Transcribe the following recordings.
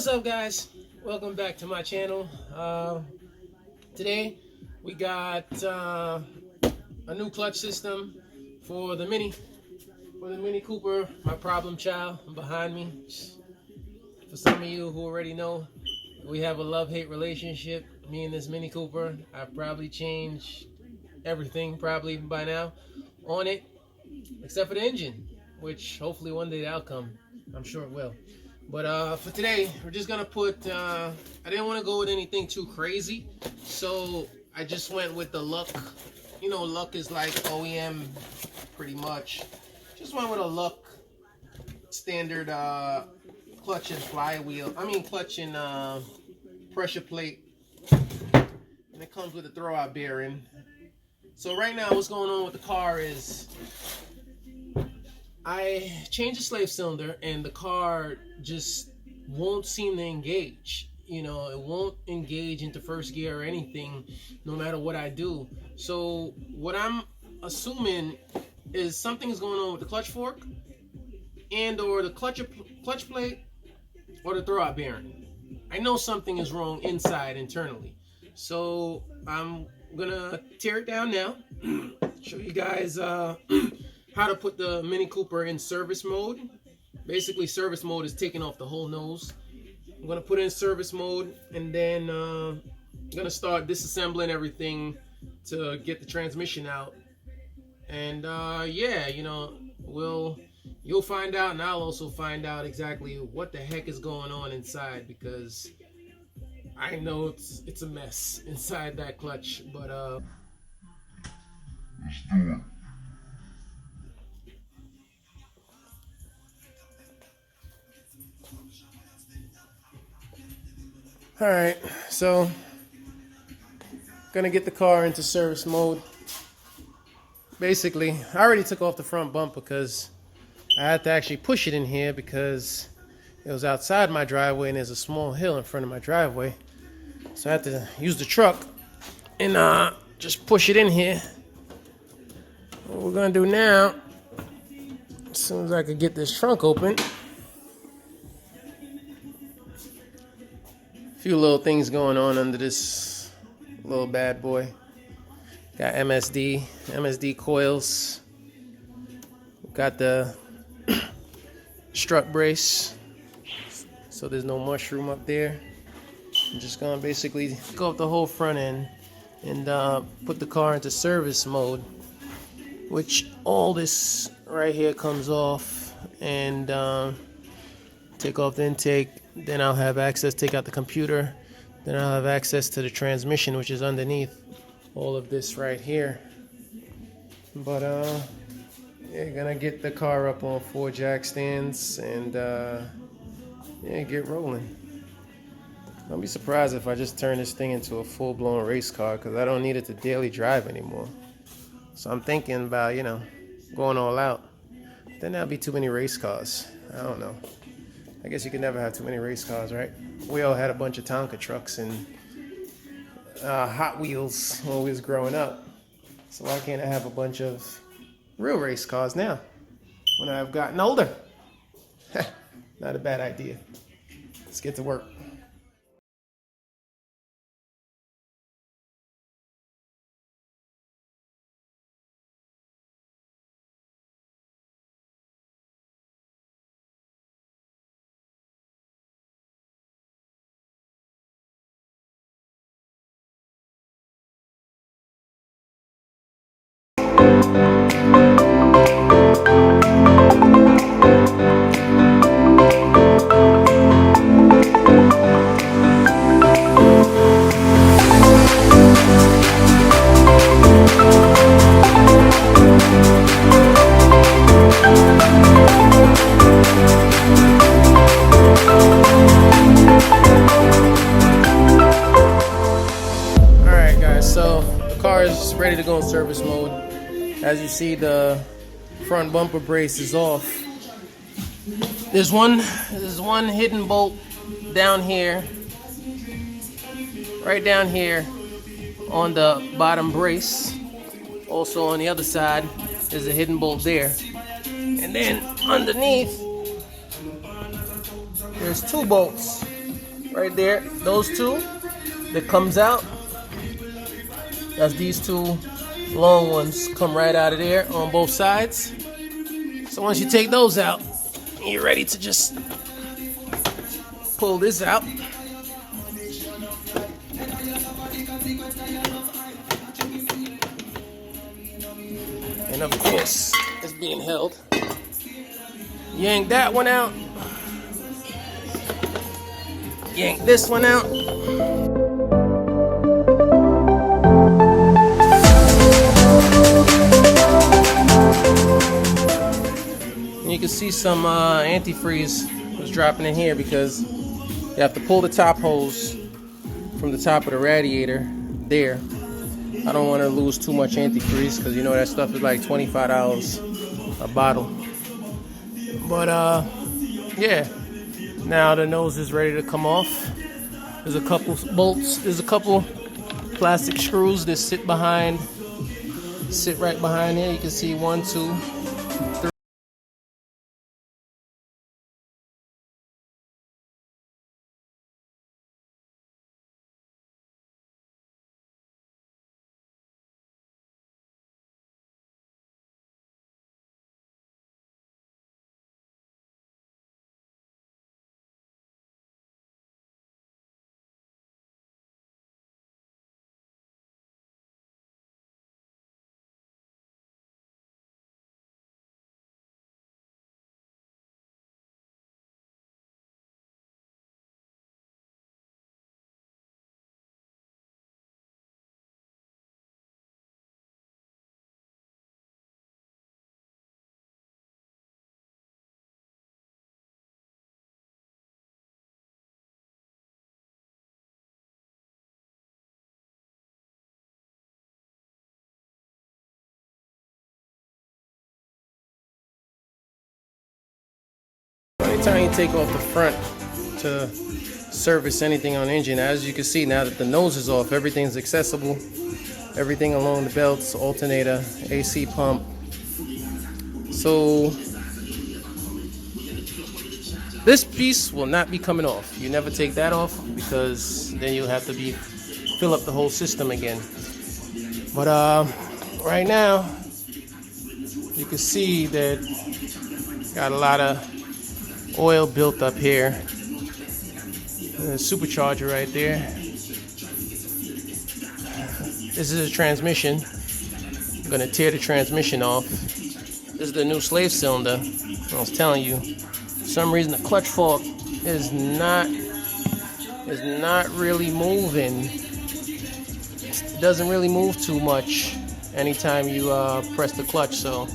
What's up, guys? Welcome back to my channel. Today we got a new clutch system for the Mini Cooper, my problem child behind me. For some of you who already know, we have a love-hate relationship, me and this Mini Cooper. I've probably changed everything probably by now on it, except for the engine, which hopefully one day that'll come. I'm sure it will. But for today, we're just gonna put, I didn't want to go with anything too crazy, so I just went with the Luck. You know, Luck is like OEM pretty much. Just went with a Luck standard clutch and flywheel. Clutch and pressure plate. And it comes with a throwout bearing. So right now, what's going on with the car is I changed the slave cylinder and the car just won't seem to engage. You know, it won't engage into first gear or anything, no matter what I do. So what I'm assuming is something is going on with the clutch fork and or the clutch plate or the throwout bearing. I know something is wrong inside internally. So I'm gonna tear it down now, show you guys how to put the Mini Cooper in service mode. Basically, service mode is taking off the whole nose. I'm gonna put it in service mode, and then I'm gonna start disassembling everything to get the transmission out. And yeah, you know, you'll find out, and I'll also find out exactly what the heck is going on inside, because I know it's a mess inside that clutch. But let's do it. Alright, so gonna get the car into service mode. Basically, I already took off the front bumper because I had to actually push it in here because it was outside my driveway and there's a small hill in front of my driveway. So I had to use the truck and just push it in here. What we're gonna do now, as soon as I could get this trunk open, a few little things going on under this little bad boy. Got MSD coils. Got the strut brace, so there's no mushroom up there. I'm just gonna basically go up the whole front end and put the car into service mode, which all this right here comes off, and take off the intake. Then I'll have access, take out the computer. Then I'll have access to the transmission, which is underneath all of this right here. But yeah, gonna get the car up on 4 jack stands and yeah, get rolling. Don't be surprised if I just turn this thing into a full-blown race car, because I don't need it to daily drive anymore. So I'm thinking about, you know, going all out. Then there'll be too many race cars. I don't know. I guess you can never have too many race cars, right? We all had a bunch of Tonka trucks and Hot Wheels when we was growing up. So why can't I have a bunch of real race cars now when I've gotten older? Not a bad idea. Let's get to work. Ready to go in service mode. As you see, the front bumper brace is off. There's one hidden bolt down here, right down here on the bottom brace. Also on the other side, there's a hidden bolt there. And then underneath, there's 2 bolts right there. Those two that comes out. That's these two long ones come right out of there on both sides. So once you take those out, you're ready to just pull this out. And of course, it's being held. Yank that one out. Yank this one out. And you can see some antifreeze was dropping in here because you have to pull the top hose from the top of the radiator there. I don't want to lose too much antifreeze because you know that stuff is like $25 a bottle. But yeah, now the nose is ready to come off. There's a couple bolts, there's a couple plastic screws that sit right behind here. You can see 1, 2, 3. Anytime you take off the front to service anything on the engine, as you can see now that the nose is off, everything's accessible. Everything along the belts, alternator, AC pump. So this piece will not be coming off. You never take that off because then you'll have to fill up the whole system again. But right now you can see that got a lot of oil built up here. Supercharger right there. This is a transmission. I'm gonna tear the transmission off. This is the new slave cylinder. I was telling you, for some reason the clutch fork is not really moving. It doesn't really move too much anytime you press the clutch. So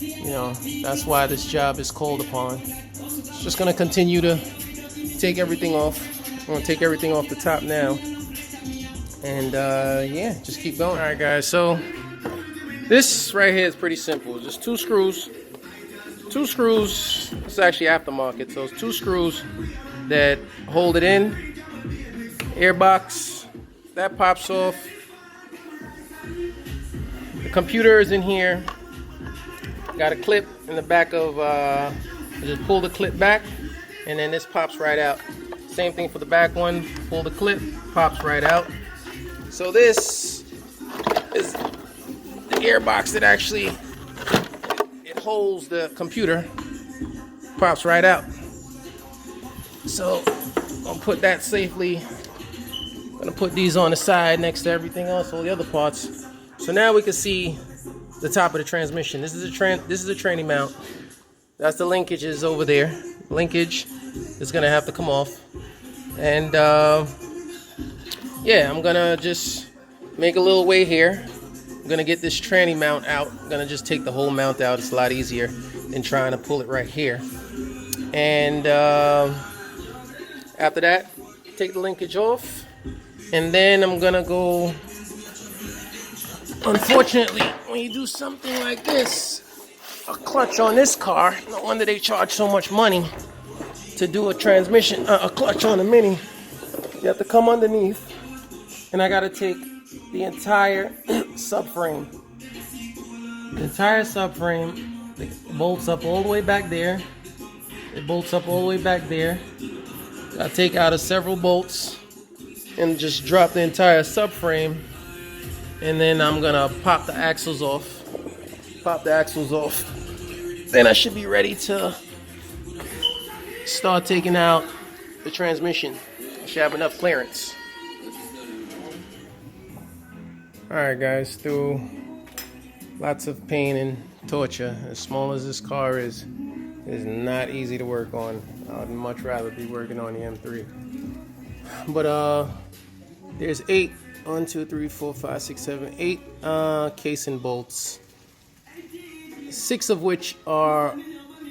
you know that's why this job is called upon. Just gonna continue to take everything off. I'm gonna take everything off the top now, and yeah, just keep going. All right, guys. So this right here is pretty simple. Just two screws. It's actually aftermarket, so it's 2 screws that hold it in. Air box that pops off. The computer is in here. Got a clip in the back of. Just pull the clip back, and then this pops right out. Same thing for the back one. Pull the clip, pops right out. So this is the gearbox that actually it holds the computer. Pops right out. So I'll put that safely. I'm gonna put these on the side next to everything else, all the other parts. So now we can see the top of the transmission. This is a tranny mount. That's the linkage is over there. Linkage is gonna have to come off. And yeah, I'm gonna just make a little way here. I'm gonna get this tranny mount out. I'm gonna just take the whole mount out. It's a lot easier than trying to pull it right here. And after that, take the linkage off. And then I'm gonna go, unfortunately, when you do something like this, a clutch on this car, no wonder they charge so much money to do a transmission, a clutch on a Mini. You have to come underneath, and I gotta take the entire subframe. The entire subframe, it bolts up all the way back there. It bolts up all the way back there. I take out of several bolts and just drop the entire subframe, and then I'm gonna pop the axles off. Then I should be ready to start taking out the transmission. I should have enough clearance. Alright guys, through lots of pain and torture, as small as this car is not easy to work on. I'd much rather be working on the M3. But there's 8 casing bolts. 6 of which are,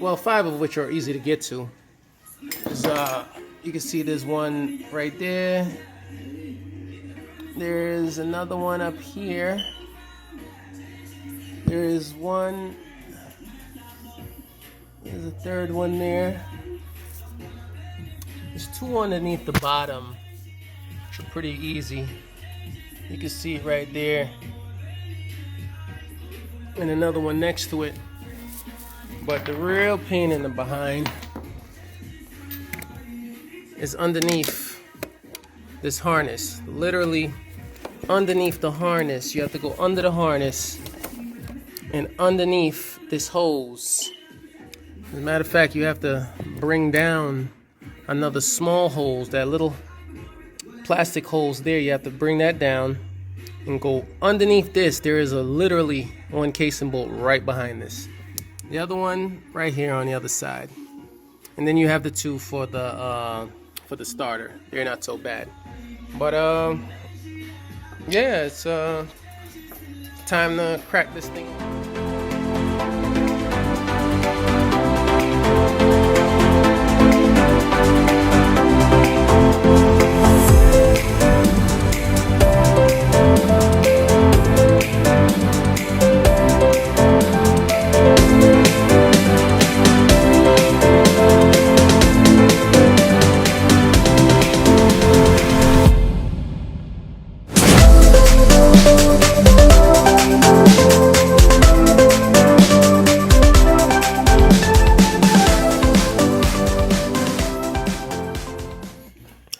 well, 5 of which are easy to get to. You can see there's one right there. There's another one up here. There's one. There's a third one there. There's 2 underneath the bottom, which are pretty easy. You can see it right there. And another one next to it. But the real pain in the behind is underneath this harness. Literally underneath the harness. You have to go under the harness and underneath this hose. As a matter of fact, you have to bring down another small hose, that little plastic hose there. You have to bring that down and go underneath this. There is literally one casing bolt right behind this. The other one right here on the other side. And then you have the 2 for the starter. They're not so bad. But yeah, it's time to crack this thing.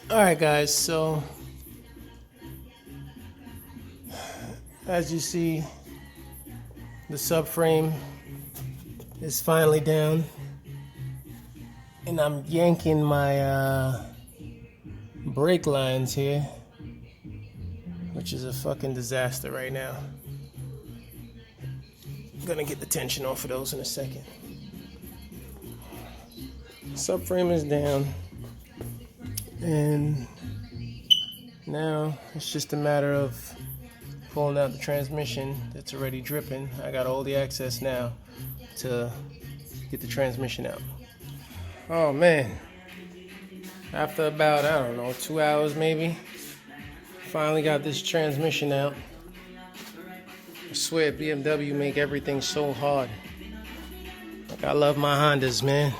Alright guys, so as you see, the subframe is finally down, and I'm yanking my brake lines here, which is a fucking disaster right now. I'm gonna get the tension off of those in a second. Subframe is down. And now it's just a matter of pulling out the transmission that's already dripping. I got all the access now to get the transmission out. Oh man, after about, I don't know, 2 hours maybe, finally got this transmission out. I swear BMW make everything so hard. Like, I love my Hondas, man.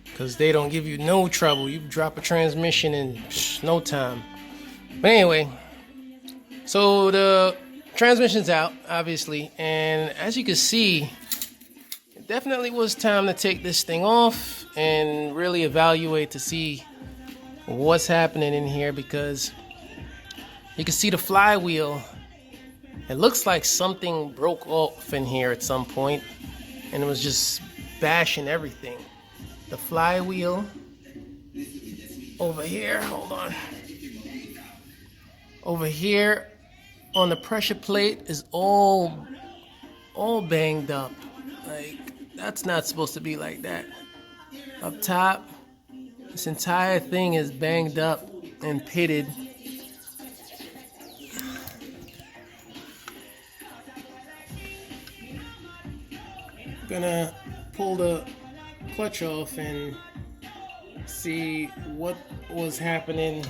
Because they don't give you no trouble. You drop a transmission in no time. But anyway, so the transmission's out, obviously. And as you can see, it definitely was time to take this thing off and really evaluate to see what's happening in here. Because you can see the flywheel. It looks like something broke off in here at some point. And it was just bashing everything. The flywheel over here, hold on. Over here on the pressure plate is all banged up. Like, that's not supposed to be like that. Up top, this entire thing is banged up and pitted. Gonna pull the clutch off and see what was happening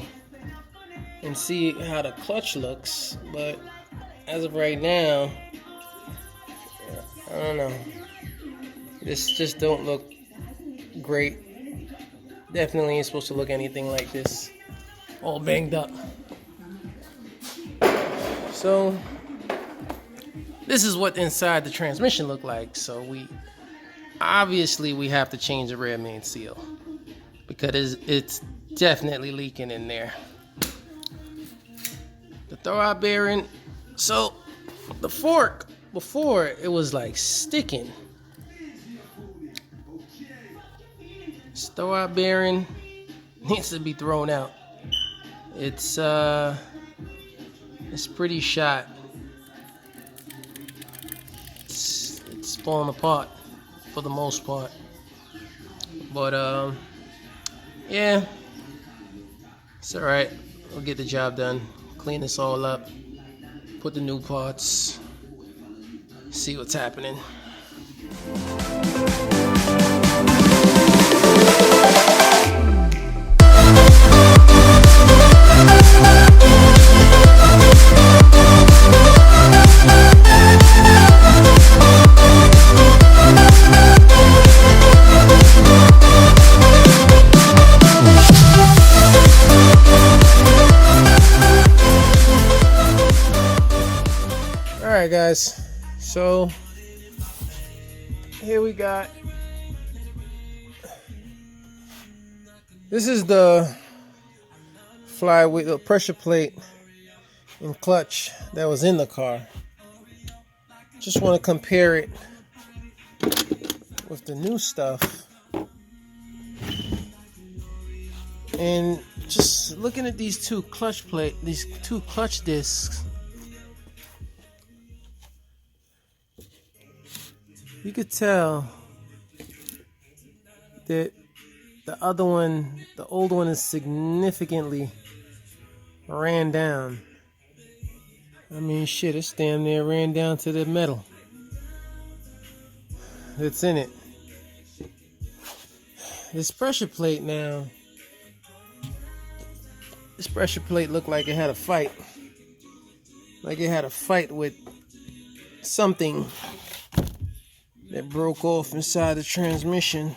and see how the clutch looks, but as of right now, I don't know. This just don't look great. Definitely ain't supposed to look anything like this. All banged up. So this is what inside the transmission looked like. So we have to change the rear main seal because it's definitely leaking in there. The throwout bearing, so the fork before it was like sticking. This throwout bearing needs to be thrown out. It's pretty shot. It's falling apart for the most part. But yeah, it's all right. We'll get the job done. Clean this all up. Put the new parts. See what's happening. Alright guys, so here we got, this is the flywheel, the pressure plate and clutch that was in the car. Just want to compare it with the new stuff. And just looking at these two clutch discs, you could tell that the other one, the old one, is significantly ran down. I mean, shit, it's damn near ran down to the metal that's in it. This pressure plate now, this pressure plate looked like it had a fight. Like it had a fight with something that broke off inside the transmission.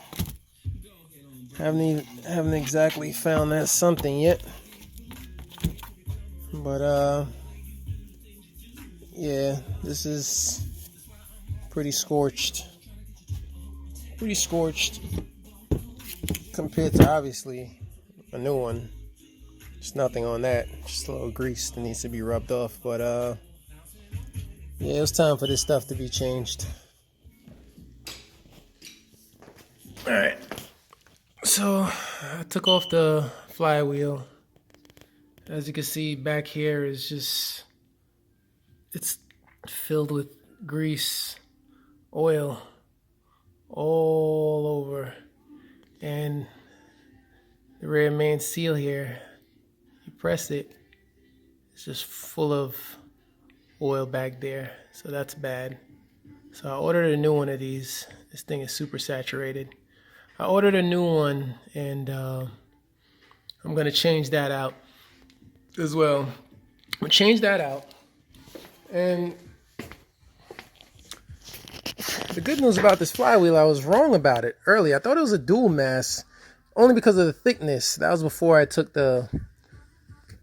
Haven't exactly found that something yet. But yeah, this is pretty scorched. Pretty scorched compared to obviously a new one. There's nothing on that. Just a little grease that needs to be rubbed off. But yeah, it's time for this stuff to be changed. Alright, so I took off the flywheel. As you can see, back here is just, it's filled with grease, oil all over. And the rear main seal here, you press it, it's just full of oil back there. So that's bad. So I ordered a new one of these. This thing is super saturated. I ordered a new one, and I'm going to change that out as well. I'm going to change that out. And the good news about this flywheel, I was wrong about it earlier. I thought it was a dual mass only because of the thickness. That was before I took the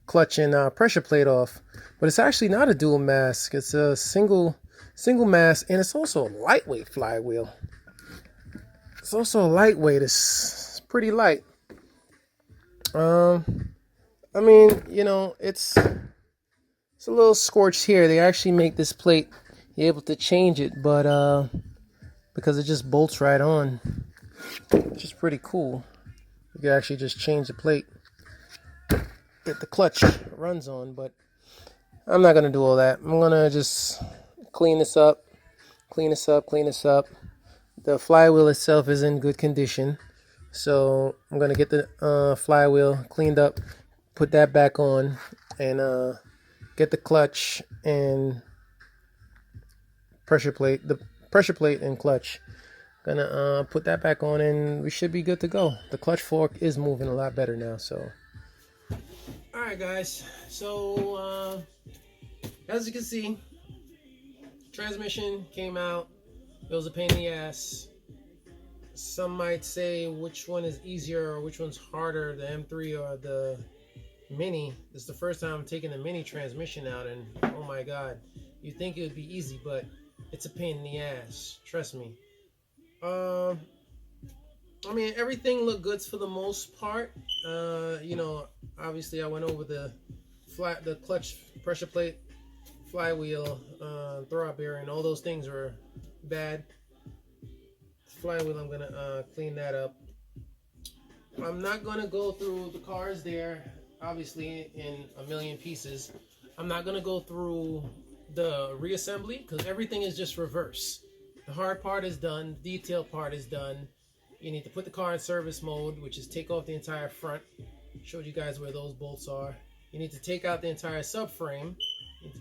clutch and pressure plate off. But it's actually not a dual mass. It's a single mass, and it's also a lightweight flywheel. It's also a lightweight. It's pretty light. I mean, you know, it's a little scorched here. They actually make this plate, you're able to change it, but because it just bolts right on, which is pretty cool. You can actually just change the plate that the clutch runs on, but I'm not gonna do all that. I'm gonna just clean this up. The flywheel itself is in good condition, so I'm gonna get the flywheel cleaned up, put that back on, and get the clutch and pressure plate, and clutch. Gonna put that back on, and we should be good to go. The clutch fork is moving a lot better now. So, all right, guys. So as you can see, transmission came out. It was a pain in the ass. Some might say which one is easier or which one's harder, the M3 or the Mini. This is the first time I'm taking the Mini transmission out, and oh my god, you think it would be easy, but it's a pain in the ass. Trust me. I mean, everything looked good for the most part. You know, obviously I went over the clutch pressure plate, flywheel, throwout bearing, all those things were bad. Flywheel, I'm gonna clean that up. I'm not gonna go through the cars there, obviously in a million pieces. I'm not gonna go through the reassembly because everything is just reverse. The hard part is done, the detail part is done. You need to put the car in service mode, which is take off the entire front. Showed you guys where those bolts are. You need to take out the entire subframe.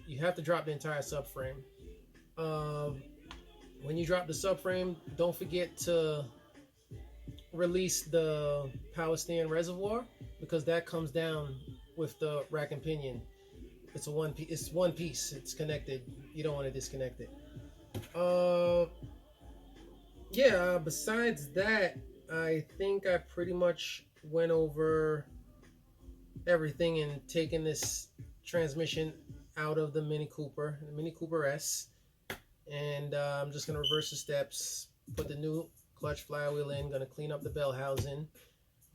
You have to drop the entire subframe. When you drop the subframe, don't forget to release the power stand reservoir because that comes down with the rack and pinion. It's one piece. It's connected. You don't want to disconnect it. Yeah, besides that, I think I pretty much went over everything and taken this transmission out of the Mini Cooper S. And I'm just going to reverse the steps, put the new clutch flywheel in, going to clean up the bell housing,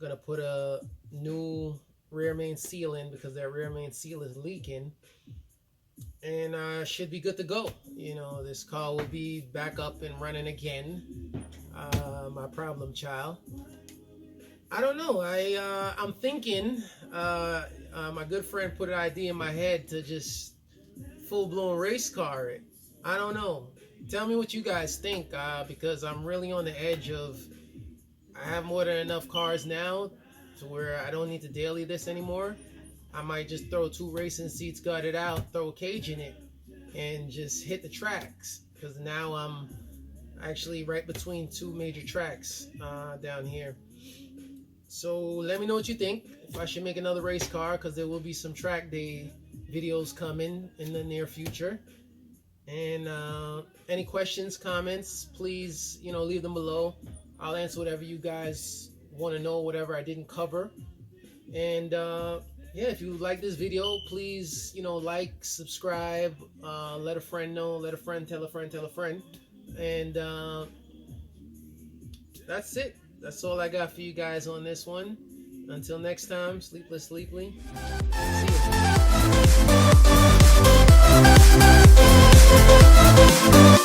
going to put a new rear main seal in because that rear main seal is leaking. And should be good to go. You know, this car will be back up and running again. My problem child. I don't know. I'm thinking. My good friend put an idea in my head to just full-blown race car it. I don't know. Tell me what you guys think, because I'm really on the edge of. I have more than enough cars now to where I don't need to daily this anymore. I might just throw 2 racing seats, gut it out, throw a cage in it, and just hit the tracks. Because now I'm actually right between 2 major tracks down here. So let me know what you think. If I should make another race car, because there will be some track day videos coming in the near future. And any questions, comments, please, leave them below. I'll answer whatever you guys want to know, whatever I didn't cover. And yeah, if you like this video, please, like, subscribe, let a friend know, let a friend tell a friend, tell a friend. And that's it. That's all I got for you guys on this one. Until next time, sleepless, sleeply. See you.